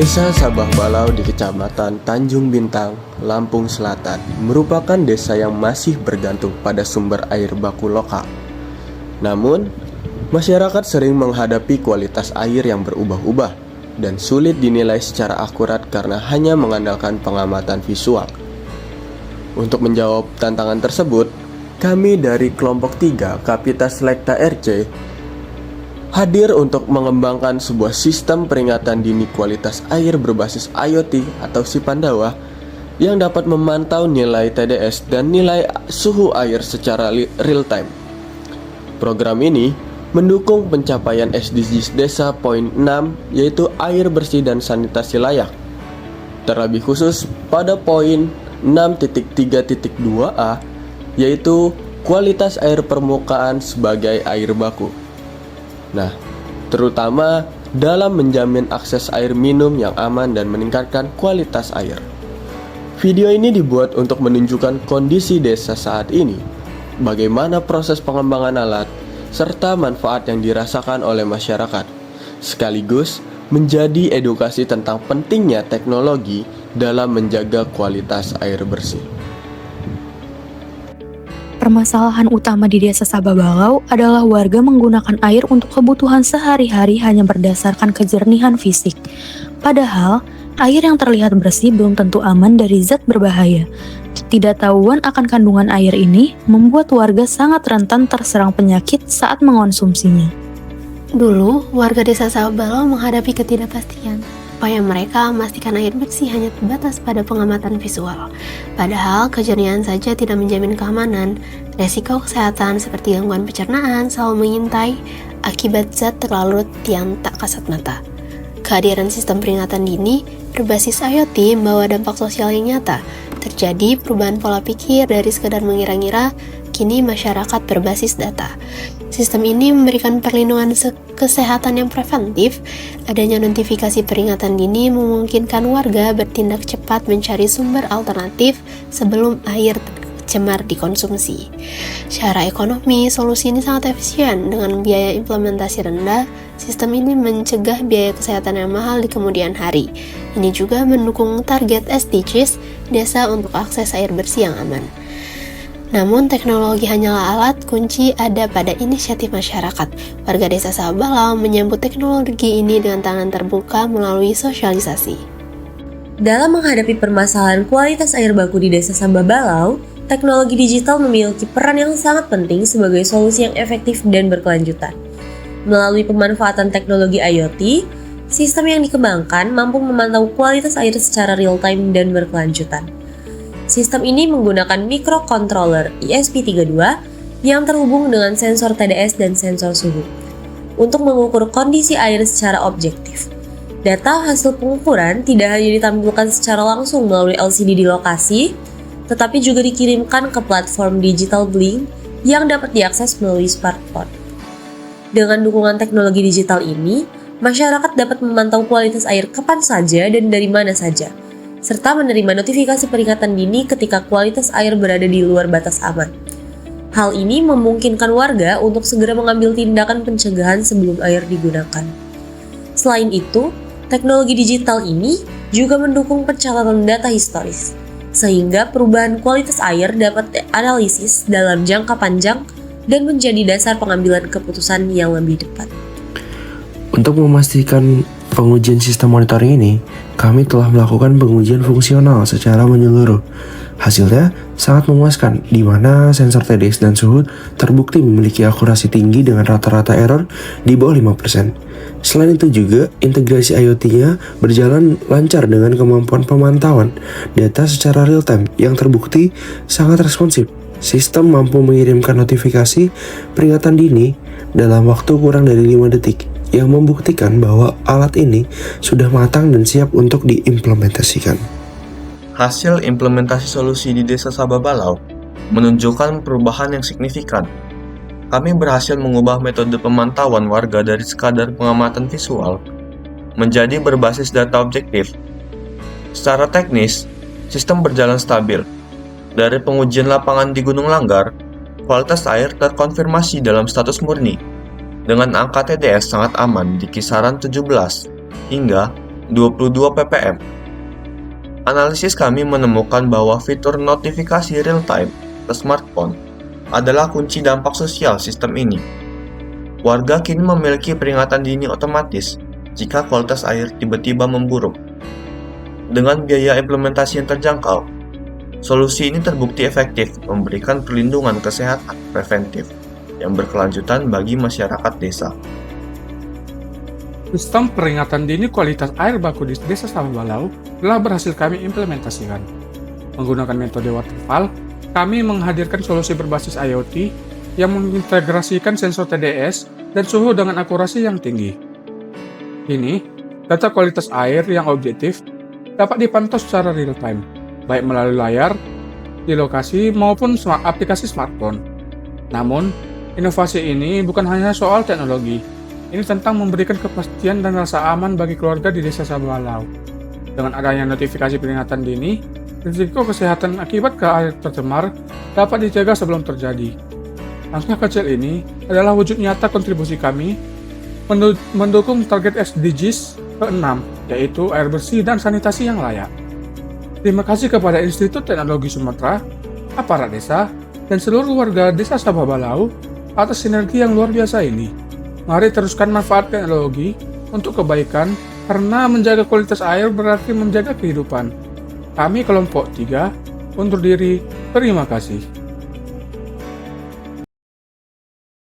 Desa Sabah Balau di Kecamatan Tanjung Bintang, Lampung Selatan merupakan desa yang masih bergantung pada sumber air baku lokal. Namun, masyarakat sering menghadapi kualitas air yang berubah-ubah dan sulit dinilai secara akurat karena hanya mengandalkan pengamatan visual. Untuk menjawab tantangan tersebut, kami dari kelompok 3 Kapita Selekta RC hadir untuk mengembangkan sebuah sistem peringatan dini kualitas air berbasis IoT atau Sipandawa yang dapat memantau nilai TDS dan nilai suhu air secara real time. Program ini mendukung pencapaian SDGs Desa Poin 6 yaitu air bersih dan sanitasi layak. Terlebih khusus pada poin 6.3.2a yaitu kualitas air permukaan sebagai air baku. Nah, terutama dalam menjamin akses air minum yang aman dan meningkatkan kualitas air. Video ini dibuat untuk menunjukkan kondisi desa saat ini, bagaimana proses pengembangan alat, serta manfaat yang dirasakan oleh masyarakat, sekaligus menjadi edukasi tentang pentingnya teknologi dalam menjaga kualitas air bersih. Permasalahan utama di Desa Sabah Balau adalah warga menggunakan air untuk kebutuhan sehari-hari hanya berdasarkan kejernihan fisik. Padahal, air yang terlihat bersih belum tentu aman dari zat berbahaya. Ketidaktahuan akan kandungan air ini membuat warga sangat rentan terserang penyakit saat mengonsumsinya. Dulu, warga Desa Sabah Balau menghadapi ketidakpastian. Upaya mereka memastikan air bersih hanya terbatas pada pengamatan visual. Padahal, kejernihan saja tidak menjamin keamanan. Resiko kesehatan seperti gangguan pencernaan selalu mengintai akibat zat terlarut yang tak kasat mata. Kehadiran sistem peringatan dini berbasis IoT membawa dampak sosial yang nyata. Terjadi perubahan pola pikir dari sekadar mengira-ngira, kini masyarakat berbasis data. Sistem ini memberikan perlindungan kesehatan yang preventif. Adanya notifikasi peringatan dini memungkinkan warga bertindak cepat mencari sumber alternatif sebelum air tercemar dikonsumsi. Secara ekonomi, solusi ini sangat efisien. Dengan biaya implementasi rendah, sistem ini mencegah biaya kesehatan yang mahal di kemudian hari. Ini juga mendukung target SDGs desa untuk akses air bersih yang aman. Namun teknologi hanyalah alat, kunci ada pada inisiatif masyarakat. Warga Desa Sabah Balau menyambut teknologi ini dengan tangan terbuka melalui sosialisasi. Dalam menghadapi permasalahan kualitas air baku di Desa Sabah Balau, teknologi digital memiliki peran yang sangat penting sebagai solusi yang efektif dan berkelanjutan. Melalui pemanfaatan teknologi IoT, sistem yang dikembangkan mampu memantau kualitas air secara real-time dan berkelanjutan. Sistem ini menggunakan microcontroller ESP32 yang terhubung dengan sensor TDS dan sensor suhu untuk mengukur kondisi air secara objektif. Data hasil pengukuran tidak hanya ditampilkan secara langsung melalui LCD di lokasi, tetapi juga dikirimkan ke platform Digital Blink yang dapat diakses melalui smartphone. Dengan dukungan teknologi digital ini, masyarakat dapat memantau kualitas air kapan saja dan dari mana saja, serta menerima notifikasi peringatan dini ketika kualitas air berada di luar batas aman. Hal ini memungkinkan warga untuk segera mengambil tindakan pencegahan sebelum air digunakan. Selain itu, teknologi digital ini juga mendukung pencatatan data historis, sehingga perubahan kualitas air dapat dianalisis dalam jangka panjang dan menjadi dasar pengambilan keputusan yang lebih tepat. Untuk memastikan pengujian sistem monitoring ini, kami telah melakukan pengujian fungsional secara menyeluruh. Hasilnya sangat memuaskan, di mana sensor TDS dan suhu terbukti memiliki akurasi tinggi dengan rata-rata error di bawah 5%. Selain itu juga, integrasi IoT-nya berjalan lancar dengan kemampuan pemantauan data secara real-time yang terbukti sangat responsif. Sistem mampu mengirimkan notifikasi peringatan dini dalam waktu kurang dari 5 detik, yang membuktikan bahwa alat ini sudah matang dan siap untuk diimplementasikan. Hasil implementasi solusi di Desa Sabah Balau menunjukkan perubahan yang signifikan. Kami berhasil mengubah metode pemantauan warga dari sekadar pengamatan visual menjadi berbasis data objektif. Secara teknis, sistem berjalan stabil. Dari pengujian lapangan di Gunung Langgar, kualitas air terkonfirmasi dalam status murni, dengan angka TDS sangat aman di kisaran 17 hingga 22 ppm. Analisis kami menemukan bahwa fitur notifikasi real-time ke smartphone adalah kunci dampak sosial sistem ini. Warga kini memiliki peringatan dini otomatis jika kualitas air tiba-tiba memburuk. Dengan biaya implementasi yang terjangkau, solusi ini terbukti efektif memberikan perlindungan kesehatan preventif yang berkelanjutan bagi masyarakat desa. Sistem peringatan dini kualitas air baku di Desa Sababalau telah berhasil kami implementasikan. Menggunakan metode waterfall, kami menghadirkan solusi berbasis IoT yang mengintegrasikan sensor TDS dan suhu dengan akurasi yang tinggi. Kini, data kualitas air yang objektif dapat dipantau secara real-time, baik melalui layar, di lokasi, maupun aplikasi smartphone. Namun, inovasi ini bukan hanya soal teknologi. Ini tentang memberikan kepastian dan rasa aman bagi keluarga di Desa Sababalau. Dengan adanya notifikasi peringatan dini, risiko kesehatan akibat ke air tercemar dapat dijaga sebelum terjadi. Langkah kecil ini adalah wujud nyata kontribusi kami mendukung target SDGs ke-6, yaitu air bersih dan sanitasi yang layak. Terima kasih kepada Institut Teknologi Sumatera, aparat desa, dan seluruh warga Desa Sababalau atas sinergi yang luar biasa ini. Mari teruskan manfaat teknologi untuk kebaikan, karena menjaga kualitas air berarti menjaga kehidupan. Kami kelompok 3 undur diri. Terima kasih.